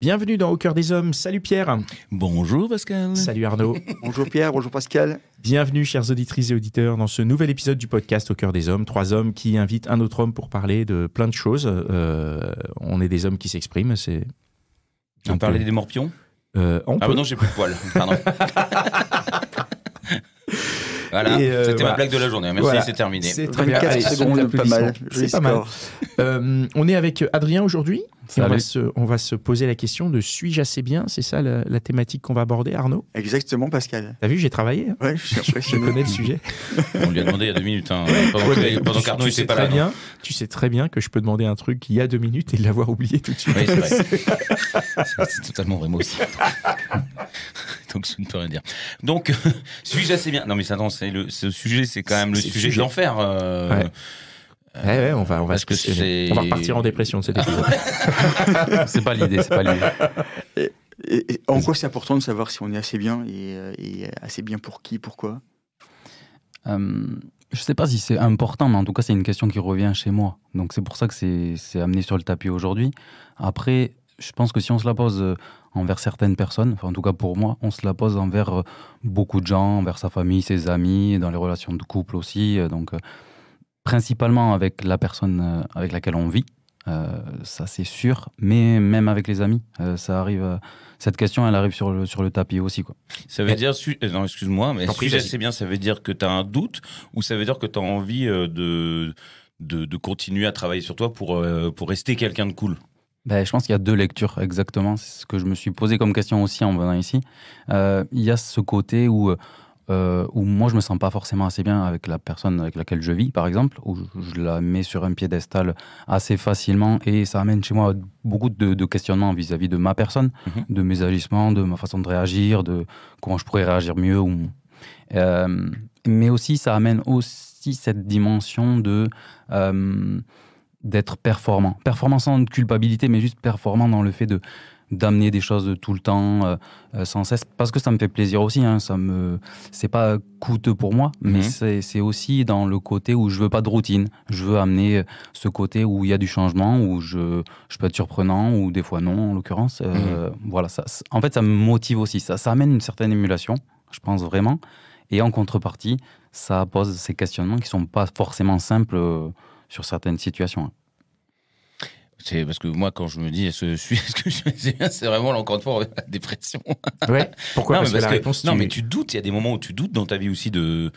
Bienvenue dans Au cœur des hommes. Salut Pierre. Bonjour Pascal. Salut Arnaud. Bonjour Pierre, bonjour Pascal. Bienvenue chers auditrices et auditeurs dans ce nouvel épisode du podcast Au cœur des hommes. 3 hommes qui invitent un autre homme pour parler de plein de choses. On est des hommes qui s'expriment. On parlait des morpions Non, j'ai plus de poils. Pardon. Voilà, c'était ma blague de la journée. Merci, voilà, c'est terminé. C'est très bien. 24 Allez, secondes, pas mal. C'est pas mal. On est avec Adrien aujourd'hui. On va se poser la question de suis-je assez bien? C'est ça la thématique qu'on va aborder, Arnaud? Exactement, Pascal. T'as vu, j'ai travaillé. Ouais, je suis Je impressionné. connais le sujet. On lui a demandé il y a 2 minutes, pendant qu'Arnaud n'était pas là. Tu sais très bien que je peux demander un truc il y a 2 minutes et l'avoir oublié tout de suite. Oui, c'est vrai. C'est totalement vrai, moi aussi. Donc je ne peux rien dire. Donc, suis-je assez bien? Non mais attends, ce sujet, c'est quand même le sujet de l'enfer. Ouais, on va se questionner. On va repartir en dépression de cet épisode. C'est pas l'idée. Et en quoi c'est important de savoir si on est assez bien et assez bien pour qui, pourquoi? Je sais pas si c'est important, mais en tout cas, c'est une question qui revient chez moi. Donc c'est pour ça que c'est amené sur le tapis aujourd'hui. Après, je pense que si on se la pose envers certaines personnes, enfin en tout cas pour moi, on se la pose envers beaucoup de gens, envers sa famille, ses amis, dans les relations de couple aussi. Donc principalement avec la personne avec laquelle on vit, ça c'est sûr, mais même avec les amis, ça arrive. Cette question, elle arrive sur le tapis aussi, quoi. Ça veut dire, non, excuse-moi, mais suis-je assez bien, ça veut dire que tu as un doute ou ça veut dire que tu as envie de continuer à travailler sur toi pour rester quelqu'un de cool? Je pense qu'il y a 2 lectures, exactement. C'est ce que je me suis posé comme question aussi en venant ici. Il y a ce côté où moi je me sens pas forcément assez bien avec la personne avec laquelle je vis, par exemple, où je la mets sur un piédestal assez facilement et ça amène chez moi beaucoup de questionnements vis-à-vis de ma personne, de mes agissements, de ma façon de réagir, de comment je pourrais réagir mieux. Mais aussi ça amène aussi cette dimension d'être performant sans culpabilité, mais juste performant dans le fait d'amener des choses tout le temps, sans cesse, parce que ça me fait plaisir aussi, hein, c'est pas coûteux pour moi, mais c'est aussi dans le côté où je veux pas de routine, je veux amener ce côté où il y a du changement, où je peux être surprenant, ou des fois non, en l'occurrence. Voilà, en fait, ça me motive aussi, ça amène une certaine émulation, je pense vraiment, et en contrepartie, ça pose ces questionnements qui sont pas forcément simples sur certaines situations. C'est parce que moi, quand je me dis est-ce que je fais bien, c'est vraiment là, encore une fois la dépression. Ouais. Pourquoi? Non, parce que la réponse. Non, mais tu doutes. Il y a des moments où tu doutes dans ta vie aussi de.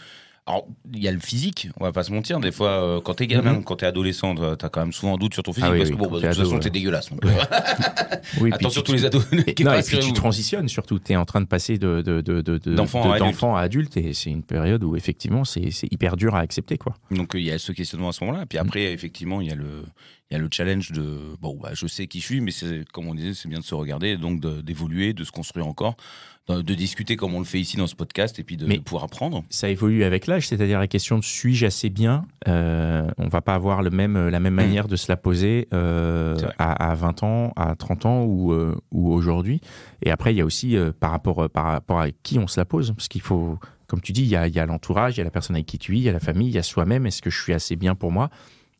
Alors, il y a le physique, on va pas se mentir. Des fois, quand t'es gamin, quand t'es adolescent, t'as quand même souvent un doute sur ton physique parce que de toute façon, t'es dégueulasse. Donc, oui, attention tous les ados. Et puis tu transitionnes surtout. T'es en train de passer d'enfant à adulte et c'est une période où effectivement c'est hyper dur à accepter, quoi. Donc il y a ce questionnement à ce moment-là. Puis après, effectivement, il y a le challenge de je sais qui je suis, mais c'est comme on disait, c'est bien de se regarder, donc d'évoluer, de se construire encore, de discuter comme on le fait ici dans ce podcast et puis de pouvoir apprendre. Ça évolue avec l'âge, c'est-à-dire la question de suis-je assez bien, on va pas avoir la même manière de se la poser à 20 ans, à 30 ans ou aujourd'hui. Et après, il y a aussi par rapport à qui on se la pose, parce qu'il faut, comme tu dis, il y a l'entourage, il y a la personne avec qui tu vis, il y a la famille, il y a soi-même. Est-ce que je suis assez bien pour moi?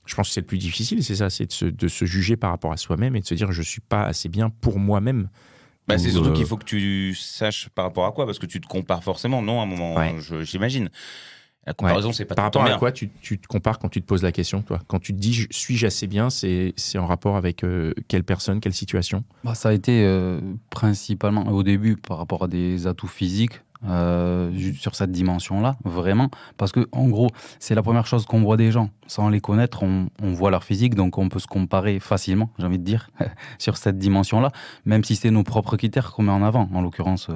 Je pense que c'est le plus difficile, c'est ça, c'est de se juger par rapport à soi-même et de se dire je suis pas assez bien pour moi-même. C'est surtout qu'il faut que tu saches par rapport à quoi, parce que tu te compares forcément, non, à un moment, j'imagine. La comparaison, c'est pas par tout le temps rapport à quoi tu te compares quand tu te poses la question, toi? Quand tu te dis suis-je assez bien, c'est en rapport avec quelle personne, quelle situation? Ça a été principalement au début par rapport à des atouts physiques. Sur cette dimension-là, vraiment, parce que en gros, c'est la première chose qu'on voit des gens. Sans les connaître, on voit leur physique, donc on peut se comparer facilement, j'ai envie de dire, sur cette dimension-là, même si c'est nos propres critères qu'on met en avant. En l'occurrence,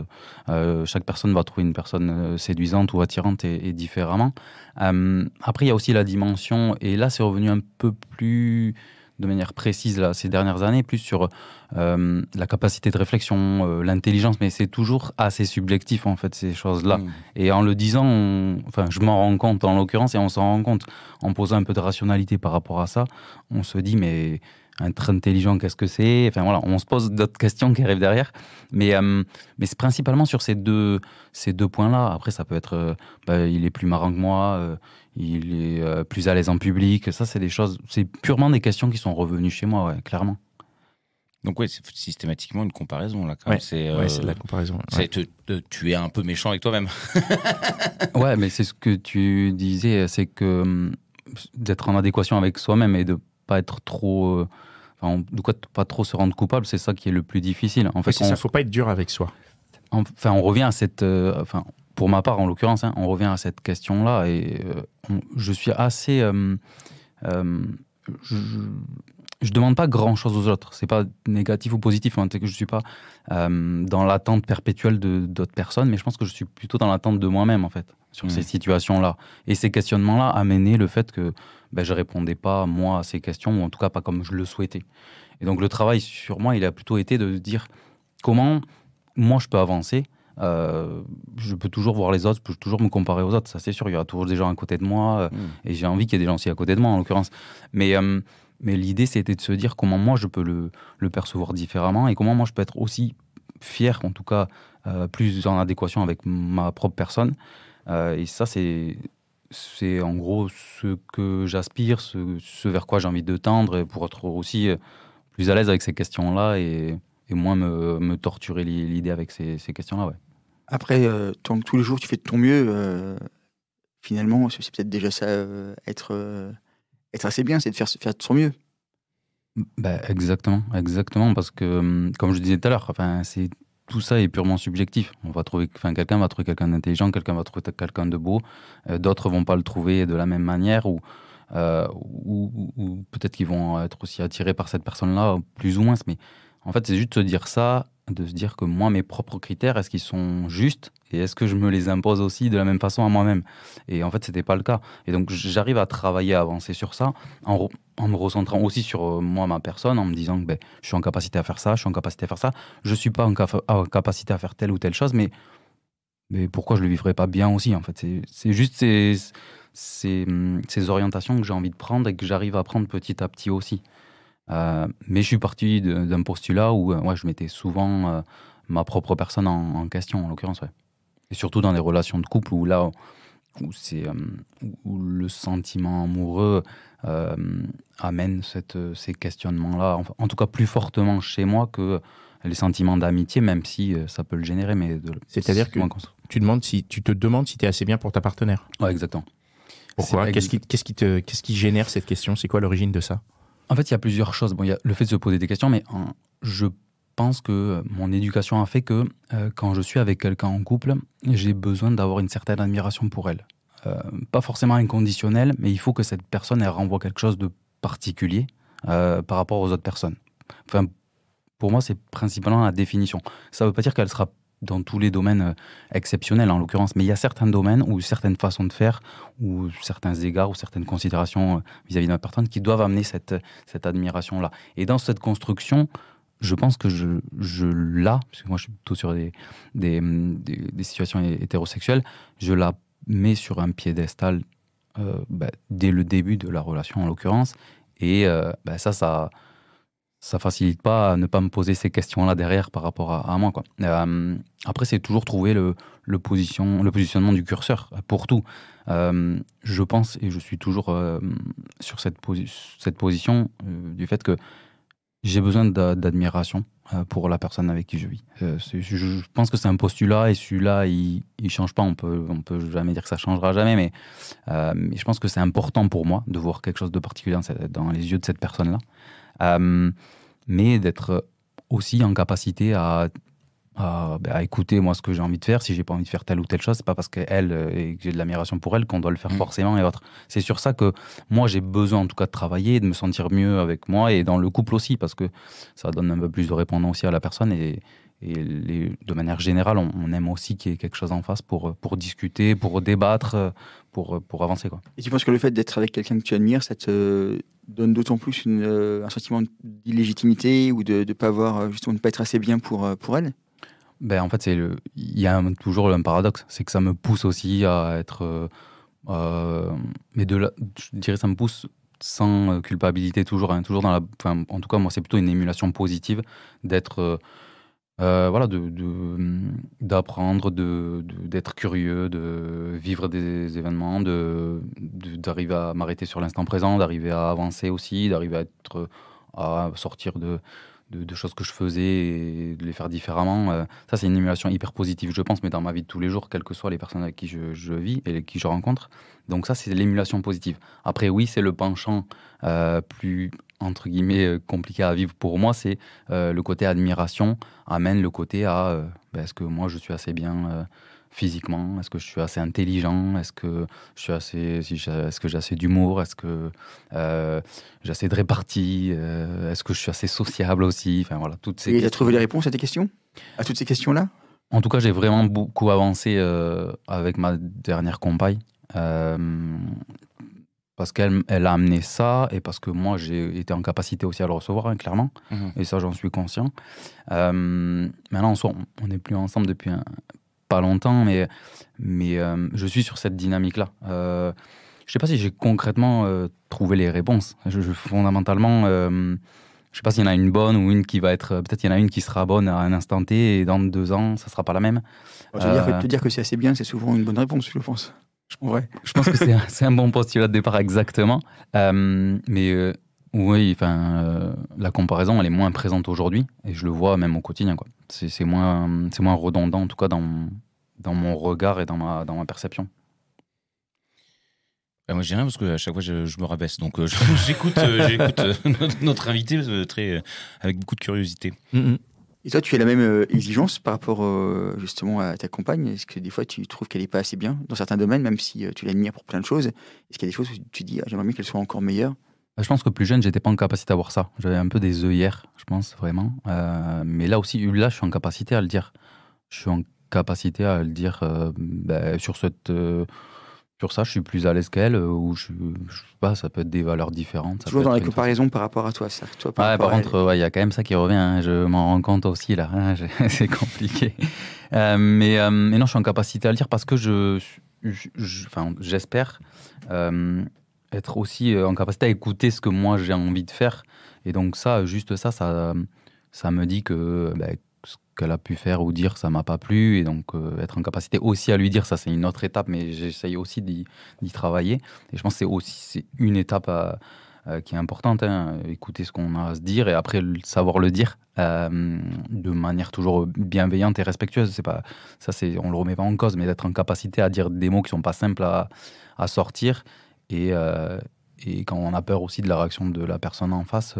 chaque personne va trouver une personne séduisante ou attirante et différemment. Après, il y a aussi la dimension, et là, c'est revenu un peu plus de manière précise là, ces dernières années, plus sur la capacité de réflexion, l'intelligence, mais c'est toujours assez subjectif en fait ces choses-là. Et en le disant, je m'en rends compte en l'occurrence, et on s'en rend compte en posant un peu de rationalité par rapport à ça, on se dit mais être intelligent, qu'est-ce que c'est? Enfin voilà, on se pose d'autres questions qui arrivent derrière, mais c'est principalement sur ces deux points-là. Après, ça peut être, il est plus marrant que moi, il est plus à l'aise en public. Ça, c'est des choses, c'est purement des questions qui sont revenues chez moi, ouais, clairement. Donc ouais, c'est systématiquement une comparaison là. Quand même. C'est de la comparaison. Tu es un peu méchant avec toi-même. Ouais, mais c'est ce que tu disais, c'est que d'être en adéquation avec soi-même et de pas être trop, de quoi pas trop se rendre coupable, c'est ça qui est le plus difficile. En fait, c'est ça. Faut pas être dur avec soi. Enfin, on revient à cette, pour ma part en l'occurrence, on revient à cette question-là et je suis assez, je demande pas grand-chose aux autres. C'est pas négatif ou positif. C'est que je suis pas dans l'attente perpétuelle d'autres personnes, mais je pense que je suis plutôt dans l'attente de moi-même en fait sur ces situations-là. Et ces questionnements-là amenaient le fait que je répondais pas moi à ces questions, ou en tout cas pas comme je le souhaitais. Et donc le travail sur moi, il a plutôt été de dire comment moi je peux avancer. Je peux toujours voir les autres, je peux toujours me comparer aux autres, ça c'est sûr. Il y aura toujours des gens à côté de moi et j'ai envie qu'il y ait des gens aussi à côté de moi en l'occurrence. Mais l'idée, c'était de se dire comment moi, je peux le percevoir différemment et comment moi, je peux être aussi fier, en tout cas, plus en adéquation avec ma propre personne. Et ça, c'est en gros ce que j'aspire, ce vers quoi j'ai envie de tendre pour être aussi plus à l'aise avec ces questions-là et moins me torturer l'idée avec ces questions-là. Ouais. Après, tant que tous les jours, tu fais de ton mieux, finalement, c'est peut-être déjà ça, être assez bien, c'est de faire de son mieux. Exactement, parce que, comme je disais tout à l'heure, tout ça est purement subjectif. Quelqu'un va trouver quelqu'un d'intelligent, quelqu'un va trouver quelqu'un de beau, d'autres vont pas le trouver de la même manière, ou peut-être qu'ils vont être aussi attirés par cette personne-là, plus ou moins. Mais en fait, c'est juste de se dire ça, de se dire que moi, mes propres critères, est-ce qu'ils sont justes et est-ce que je me les impose aussi de la même façon à moi-même? Et en fait, c'était pas le cas. Et donc, j'arrive à travailler, à avancer sur ça, en me recentrant aussi sur moi, ma personne, en me disant que je suis en capacité à faire ça, je suis en capacité à faire ça. Je suis pas en capacité à faire telle ou telle chose, mais pourquoi je le vivrais pas bien aussi? En fait, c'est juste ces orientations que j'ai envie de prendre et que j'arrive à prendre petit à petit aussi. Mais je suis parti d'un postulat où je mettais souvent ma propre personne en question, en l'occurrence. Ouais. Et surtout dans des relations de couple où le sentiment amoureux amène ces questionnements-là, en tout cas plus fortement chez moi que les sentiments d'amitié, même si ça peut le générer. C'est-à-dire que tu te demandes si tu es assez bien pour ta partenaire. Ouais, exactement. Pourquoi? Qu'est-ce qui génère cette question? C'est quoi l'origine de ça? En fait, il y a plusieurs choses. Il y a le fait de se poser des questions, mais je pense que mon éducation a fait que quand je suis avec quelqu'un en couple, j'ai besoin d'avoir une certaine admiration pour elle. Pas forcément inconditionnelle, mais il faut que cette personne, elle renvoie quelque chose de particulier par rapport aux autres personnes. Pour moi, c'est principalement la définition. Ça ne veut pas dire qu'elle sera dans tous les domaines exceptionnels, en l'occurrence, mais il y a certains domaines ou certaines façons de faire, ou certains égards, ou certaines considérations vis-à-vis de ma personne qui doivent amener cette admiration-là. Et dans cette construction, je pense que je l'ai, parce que moi je suis plutôt sur des situations hétérosexuelles, je la mets sur un piédestal dès le début de la relation, en l'occurrence, et ça facilite pas à ne pas me poser ces questions-là derrière par rapport à moi, quoi. Après, c'est toujours trouver le positionnement du curseur pour tout. Je pense, et je suis toujours sur cette position du fait que j'ai besoin d'admiration pour la personne avec qui je vis. Je pense que c'est un postulat, et celui-là, il change pas. On peut jamais dire que ça changera jamais, mais je pense que c'est important pour moi de voir quelque chose de particulier dans les yeux de cette personne-là. Mais d'être aussi en capacité à écouter moi ce que j'ai envie de faire. Si j'ai pas envie de faire telle ou telle chose, c'est pas parce qu'elle et que j'ai de l'admiration pour elle qu'on doit le faire forcément et autres. C'est sur ça que moi j'ai besoin en tout cas de travailler, de me sentir mieux avec moi et dans le couple aussi, parce que ça donne un peu plus de répondant aussi à la personne et de manière générale on aime aussi qu'il y ait quelque chose en face pour discuter, pour débattre, pour avancer, quoi. Et tu penses que le fait d'être avec quelqu'un que tu admires, ça te donne d'autant plus un sentiment d'illégitimité ou de pas avoir, justement, de pas être assez bien pour elle? En fait, il y a toujours un paradoxe, c'est que ça me pousse aussi à être, mais je dirais ça me pousse sans culpabilité toujours dans en tout cas moi c'est plutôt une émulation positive d'être d'apprendre, d'être curieux, de vivre des événements, d'arriver à m'arrêter sur l'instant présent, d'arriver à avancer aussi, d'arriver à sortir de de choses que je faisais et de les faire différemment. Ça, c'est une émulation hyper positive, je pense, mais dans ma vie de tous les jours, quelles que soient les personnes avec qui je vis et qui je rencontre. Donc ça, c'est l'émulation positive. Après, oui, c'est le penchant plus, entre guillemets, compliqué à vivre pour moi, c'est le côté admiration amène le côté à est-ce que moi, je suis assez bien physiquement, est-ce que je suis assez intelligent, est-ce que j'ai assez d'humour, est-ce que j'ai assez de répartie, est-ce que je suis assez sociable aussi, enfin voilà, toutes ces Et tu as trouvé les réponses à tes questions, à toutes ces questions-là? En tout cas, j'ai vraiment beaucoup avancé avec ma dernière compagne, parce qu'elle a amené ça et parce que moi j'ai été en capacité aussi à le recevoir, hein, clairement, et ça j'en suis conscient. Maintenant en soi, on n'est plus ensemble depuis pas longtemps, mais je suis sur cette dynamique-là. Je sais pas si j'ai concrètement trouvé les réponses. Fondamentalement, je sais pas s'il y en a une bonne ou une qui va être... Peut-être il y en a une qui sera bonne à un instant T et dans 2 ans, ça sera pas la même. Te dire que c'est assez bien, c'est souvent une bonne réponse, je pense. Je pense que c'est un bon postulat de départ, exactement. Mais oui, la comparaison, elle est moins présente aujourd'hui et je le vois même au quotidien, quoi. C'est moins redondant, en tout cas, dans mon regard et dans ma perception. Moi, je dis rien parce qu'à chaque fois, je me rabaisse. Donc, j'écoute notre invité avec beaucoup de curiosité. Et toi, tu as la même exigence par rapport justement à ta compagne? Est-ce que des fois, tu trouves qu'elle n'est pas assez bien dans certains domaines, même si tu l'admires pour plein de choses? Est-ce qu'il y a des choses où tu dis, j'aimerais bien qu'elle soit encore meilleure? Je pense que plus jeune, j'étais pas en capacité à voir ça. J'avais un peu des œillères, je pense, vraiment. Mais là aussi, je suis en capacité à le dire. Je suis en capacité à le dire sur ça, je suis plus à l'aise qu'elle, ou je sais pas, ça peut être des valeurs différentes. Toujours dans la comparaison par rapport à toi, ça. Toi, par contre, il y a quand même ça qui revient, hein, je m'en rends compte aussi, là, hein, c'est compliqué. Mais non, je suis en capacité à le dire parce que j'espère être aussi en capacité à écouter ce que moi j'ai envie de faire. Et donc ça me dit que ce qu'elle a pu faire ou dire, ça m'a pas plu. Et donc être en capacité aussi à lui dire, ça c'est une autre étape, mais j'essaye aussi d'y travailler. Et je pense que c'est une étape qui est importante, hein, écouter ce qu'on a à se dire et après savoir le dire de manière toujours bienveillante et respectueuse. On le remet pas en cause, mais d'être en capacité à dire des mots qui sont pas simples à sortir. Et quand on a peur aussi de la réaction de la personne en face,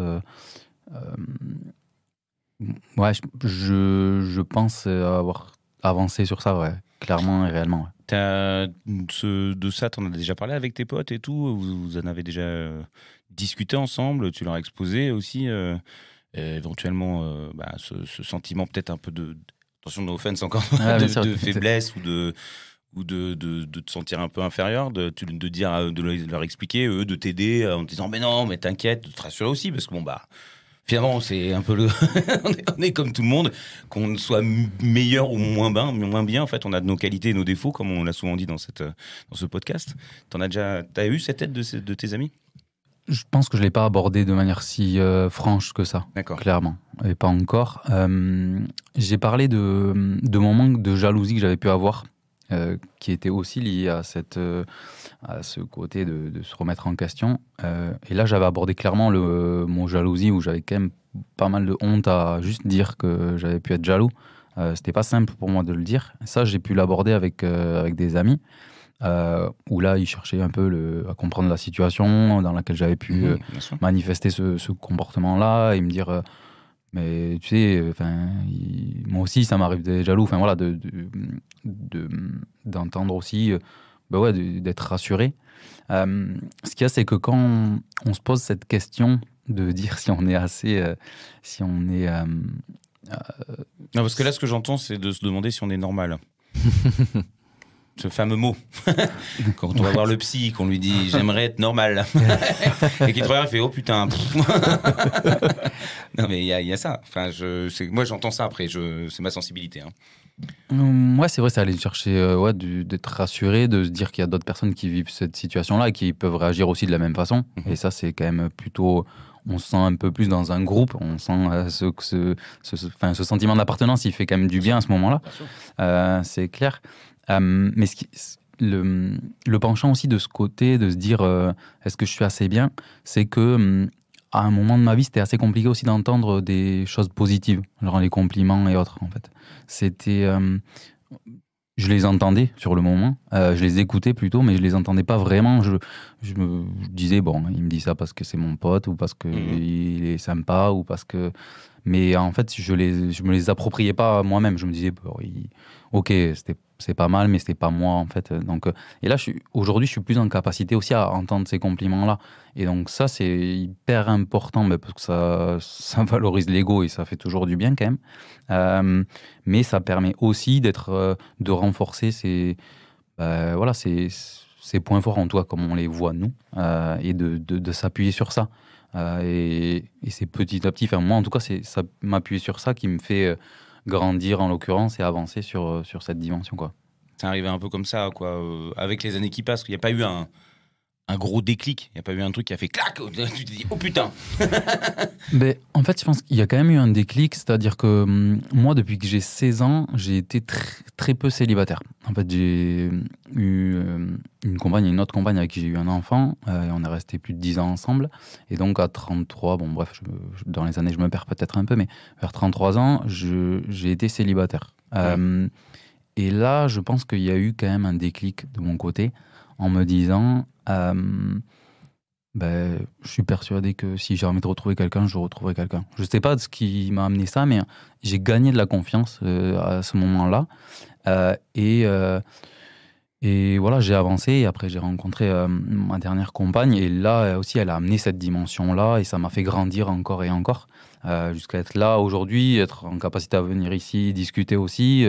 je pense avoir avancé sur ça, ouais, clairement et réellement. Ouais. De ça, tu en as déjà parlé avec tes potes et tout? Vous en avez déjà discuté ensemble? Tu leur as exposé aussi éventuellement ce sentiment peut-être un peu de... Attention, no offense encore, de faiblesse ou de te sentir un peu inférieur, de leur expliquer, eux, de t'aider en te disant mais non, mais t'inquiète, de te rassurer aussi, parce que finalement, c'est un peu on est comme tout le monde, qu'on soit meilleur ou moins bien, en fait, on a nos qualités et nos défauts, comme on l'a souvent dit dans ce podcast. T'as eu cette aide de tes amis? Je pense que je ne l'ai pas abordé de manière si franche que ça, clairement, et pas encore. J'ai parlé de mon manque de jalousie que j'avais pu avoir, qui était aussi lié à ce côté de se remettre en question. Et là, j'avais abordé clairement mon jalousie, où j'avais quand même pas mal de honte à juste dire que j'avais pu être jaloux. C'était pas simple pour moi de le dire. Ça, j'ai pu l'aborder avec des amis, où là, ils cherchaient un peu à comprendre la situation dans laquelle j'avais pu manifester ce comportement-là et me dire... mais tu sais, moi aussi, ça m'arrive d'être jaloux. Enfin voilà, d'entendre aussi, d'être rassuré. Ce qu'il y a, c'est que quand on se pose cette question de dire si on est assez, non, parce que là, ce que j'entends, c'est de se demander si on est normal. Ce fameux mot. Quand on va voir le psy, qu'on lui dit « j'aimerais être normal ». Et qu'il te regarde et fait « oh putain ». Non mais il y a ça. Enfin, moi j'entends ça après, c'est ma sensibilité. Hein. Ouais, c'est vrai, c'est aller chercher d'être rassuré, de se dire qu'il y a d'autres personnes qui vivent cette situation-là et qui peuvent réagir aussi de la même façon. Et ça, c'est quand même plutôt... On se sent un peu plus dans un groupe, on sent ce sentiment d'appartenance, il fait quand même du bien à ce moment-là. C'est clair. Mais le penchant aussi de ce côté, de se dire est-ce que je suis assez bien, c'est que à un moment de ma vie, c'était assez compliqué aussi d'entendre des choses positives, genre les compliments et autres, en fait. C'était... je les entendais sur le moment, je les écoutais plutôt, mais je les entendais pas vraiment. Je me disais, bon, il me dit ça parce que c'est mon pote, ou parce qu'il est sympa, ou parce que... Mais en fait, je me les appropriais pas moi-même. Je me disais, bon, ok, c'est pas mal, mais c'était pas moi, en fait. Donc, et là, aujourd'hui, je suis plus en capacité aussi à entendre ces compliments-là. Et donc ça, c'est hyper important, parce que ça valorise l'ego et ça fait toujours du bien quand même. Mais ça permet aussi de renforcer ces points forts en toi, comme on les voit nous, et de s'appuyer sur ça. Et c'est petit à petit, enfin moi en tout cas, ça m'appuie sur ça qui me fait grandir en l'occurrence et avancer sur cette dimension, quoi. C'est arrivé un peu comme ça, quoi, avec les années qui passent. Il n'y a pas eu un gros déclic, il n'y a pas eu un truc qui a fait clac, tu te dis oh putain. Mais en fait, je pense qu'il y a quand même eu un déclic, c'est-à-dire que moi, depuis que j'ai 16 ans, j'ai été très peu célibataire. En fait, j'ai eu une autre compagne avec qui j'ai eu un enfant, et on est resté plus de 10 ans ensemble. Et donc à 33, bon bref, dans les années, je me perds peut-être un peu, mais vers 33 ans, j'ai été célibataire. Et là, je pense qu'il y a eu quand même un déclic de mon côté, en me disant... je suis persuadé que si j'ai envie de retrouver quelqu'un, je retrouverai quelqu'un. Je ne sais pas de ce qui m'a amené ça, mais j'ai gagné de la confiance à ce moment-là. Et voilà, j'ai avancé. Et après, j'ai rencontré ma dernière compagne. Et là aussi, elle a amené cette dimension-là. Et ça m'a fait grandir encore et encore. Jusqu'à être là aujourd'hui, être en capacité à venir ici, discuter aussi,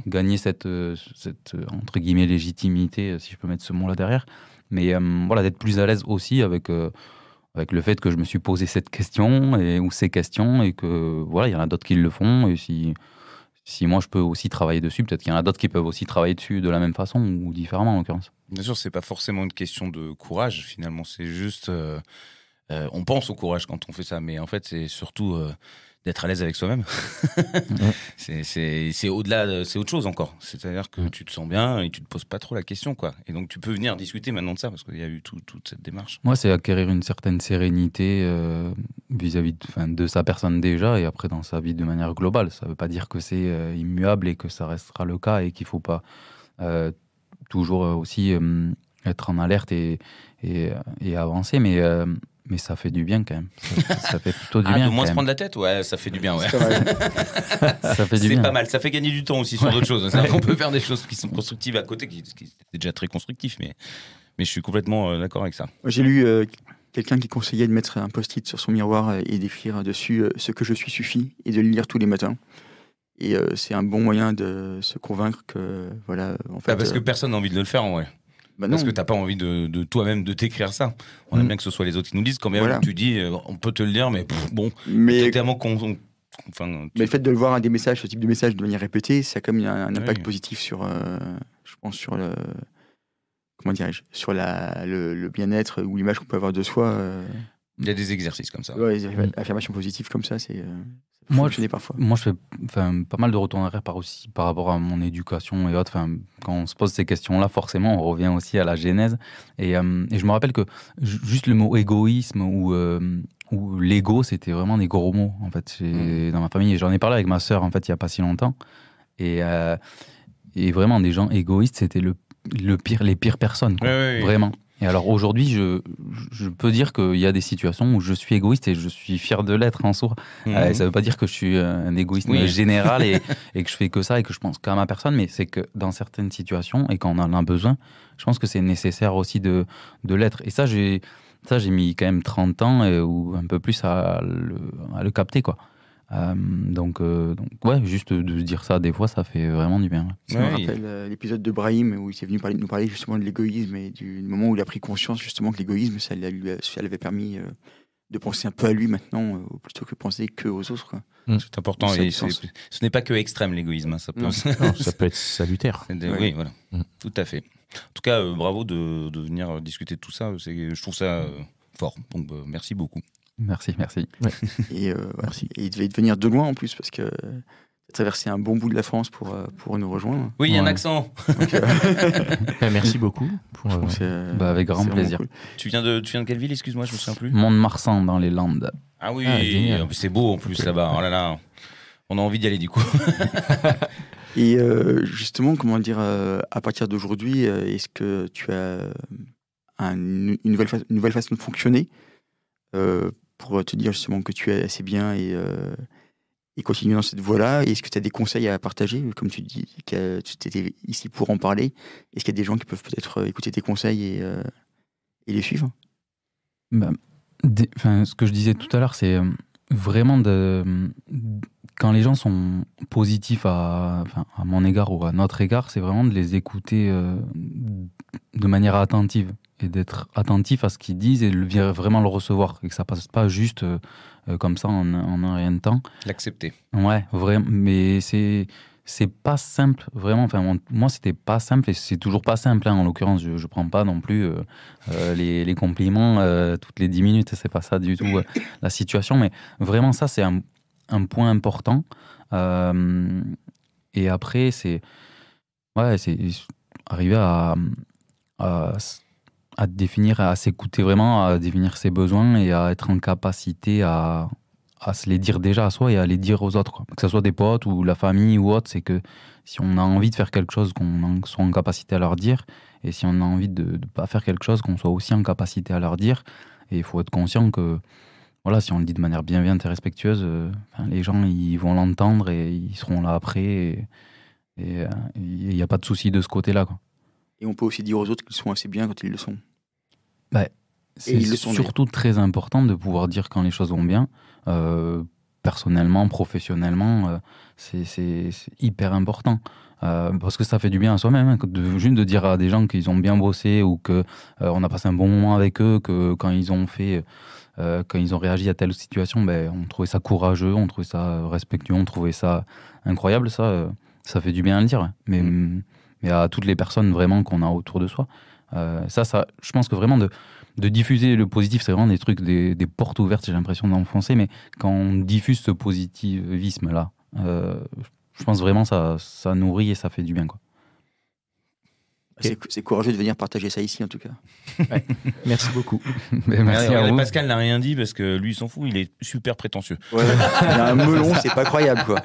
gagner cette entre guillemets légitimité, si je peux mettre ce mot-là derrière. Mais voilà, d'être plus à l'aise aussi avec le fait que je me suis posé cette question ou ces questions, et que voilà, il y en a d'autres qui le font. Et si moi je peux aussi travailler dessus, peut-être qu'il y en a d'autres qui peuvent aussi travailler dessus de la même façon ou différemment en l'occurrence. Bien sûr, c'est pas forcément une question de courage finalement, c'est juste on pense au courage quand on fait ça, mais en fait c'est surtout d'être à l'aise avec soi-même. C'est au-delà, c'est autre chose encore. C'est-à-dire que tu te sens bien et tu te poses pas trop la question, quoi. Et donc tu peux venir discuter maintenant de ça parce qu'il y a eu toute cette démarche. Moi, c'est acquérir une certaine sérénité vis-à-vis de sa personne déjà, et après dans sa vie de manière globale. Ça veut pas dire que c'est immuable et que ça restera le cas et qu'il faut pas toujours aussi être en alerte et avancer, mais ça fait du bien quand même. Ça fait plutôt du bien. De moins se prendre la tête, ouais, ça fait du bien, ouais. Ça fait du bien. C'est pas mal, ça fait gagner du temps aussi sur d'autres choses. On peut faire des choses qui sont constructives à côté, qui c'est déjà très constructif, mais je suis complètement d'accord avec ça. J'ai lu quelqu'un qui conseillait de mettre un post-it sur son miroir et d'écrire dessus « Ce que je suis suffit » et de le lire tous les matins. Et c'est un bon moyen de se convaincre que, voilà, en fait... parce que personne n'a envie de le faire, en vrai. Parce que t'as pas envie de toi-même de t'écrire ça. On aime bien que ce soit les autres qui nous disent. Quand même, tu dis, on peut te le dire, mais bon, c'est tellement mais le fait de le voir des messages, ce type de message de manière répétée, ça a quand même un impact positif sur, je pense, sur le, comment dirais-je, sur le bien-être ou l'image qu'on peut avoir de soi. Il y a des exercices comme ça. Ouais, des affirmations positives comme ça, c'est... Moi, je fais pas mal de retours en arrière par rapport à mon éducation et autres. Quand on se pose ces questions-là, forcément, on revient aussi à la genèse. Et je me rappelle que juste le mot égoïsme ou l'ego, c'était vraiment des gros mots, en fait, dans ma famille. Et j'en ai parlé avec ma sœur, en fait, il n'y a pas si longtemps. Et vraiment, des gens égoïstes, c'était les pires personnes, quoi. Oui. Vraiment. Et alors aujourd'hui, je peux dire qu'il y a des situations où je suis égoïste et je suis fier de l'être en soi. Et ça ne veut pas dire que je suis un égoïste général et que je fais que ça et que je pense qu'à ma personne, mais c'est que dans certaines situations et quand on en a besoin, je pense que c'est nécessaire aussi de l'être. Et ça, j'ai mis quand même 30 ans ou un peu plus à le capter, quoi. Donc ouais, juste de se dire ça des fois, ça fait vraiment du bien. Ça me rappelle l'épisode de Brahim où il s'est venu nous parler justement de l'égoïsme et du moment où il a pris conscience justement que l'égoïsme, ça lui avait permis de penser un peu à lui maintenant plutôt que penser que aux autres, quoi. C'est important. Et ce n'est pas que extrême l'égoïsme, hein, ça peut être salutaire. Oui, voilà, tout à fait. En tout cas, bravo de venir discuter de tout ça. Je trouve ça fort. Donc merci beaucoup. Merci. Ouais. Et il devait venir de loin en plus parce que traversé un bon bout de la France pour nous rejoindre. Oui, il y a un accent. Donc, merci beaucoup. Avec grand plaisir. Cool. Tu viens de quelle ville, excuse-moi, je me souviens plus. Mont-de-Marsan, dans les Landes. Ah oui, c'est beau en plus là-bas. Oh là là, on a envie d'y aller du coup. Et justement, comment dire, à partir d'aujourd'hui, est-ce que tu as une nouvelle façon de fonctionner pour te dire justement que tu es assez bien et continuer dans cette voie-là? Est-ce que tu as des conseils à partager? Comme tu dis que tu étais ici pour en parler, est-ce qu'il y a des gens qui peuvent peut-être écouter tes conseils et les suivre? Ce que je disais tout à l'heure, c'est vraiment quand les gens sont positifs à mon égard ou à notre égard, c'est vraiment de les écouter de manière attentive et d'être attentif à ce qu'ils disent et vraiment le recevoir, et que ça passe pas juste comme ça en un rien de temps. L'accepter. Ouais, vraiment, mais c'est pas simple, vraiment. Enfin, moi, c'était pas simple et c'est toujours pas simple. En l'occurrence, je prends pas non plus les compliments toutes les 10 minutes. C'est pas ça du tout la situation. Mais vraiment, ça, c'est un point important. Et après, c'est arriver à définir, à s'écouter vraiment, à définir ses besoins et à être en capacité à se les dire déjà à soi et à les dire aux autres, quoi. Que ce soit des potes ou la famille ou autre, c'est que si on a envie de faire quelque chose, qu'on soit en capacité à leur dire, et si on a envie de ne pas faire quelque chose, qu'on soit aussi en capacité à leur dire. Et il faut être conscient que voilà, si on le dit de manière bienveillante et respectueuse, les gens ils vont l'entendre et ils seront là après, et il n'y a pas de souci de ce côté-là, quoi. Et on peut aussi dire aux autres qu'ils sont assez bien quand ils le sont. C'est surtout très important de pouvoir dire quand les choses vont bien, personnellement, professionnellement, c'est hyper important. Parce que ça fait du bien à soi-même, juste de dire à des gens qu'ils ont bien bossé ou qu'on a passé un bon moment avec eux, que quand ils ont réagi à telle situation, on trouvait ça courageux, on trouvait ça respectueux, on trouvait ça incroyable. Ça fait du bien à le dire. Mais à toutes les personnes vraiment qu'on a autour de soi. Je pense que vraiment de diffuser le positif, c'est vraiment des trucs, des portes ouvertes, j'ai l'impression d'enfoncer, mais quand on diffuse ce positivisme-là, je pense vraiment ça nourrit et ça fait du bien, quoi. Okay. C'est courageux de venir partager ça ici, en tout cas. Ouais. Merci beaucoup. Merci à vous. Pascal n'a rien dit parce que lui, il s'en fout, il est super prétentieux. Ouais, il a un melon, c'est pas croyable, quoi.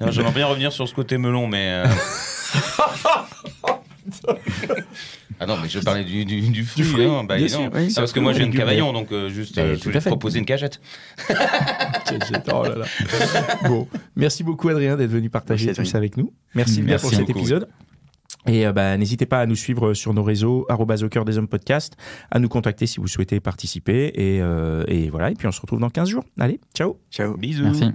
J'aimerais bien revenir sur ce côté melon, mais... Ah non, mais je parlais du fruit. Hein, bien sûr, oui, parce que moi, je viens de Cavaillon, donc je voulais te proposer une cagette. Oh là là. Bon, merci beaucoup, Adrien, d'être venu partager tout ça avec nous. Merci bien pour cet épisode. Et n'hésitez pas à nous suivre sur nos réseaux @au cœur des hommes podcast, à nous contacter si vous souhaitez participer, et voilà, et puis on se retrouve dans 15 jours. Allez, ciao. Ciao. Bisous. Merci.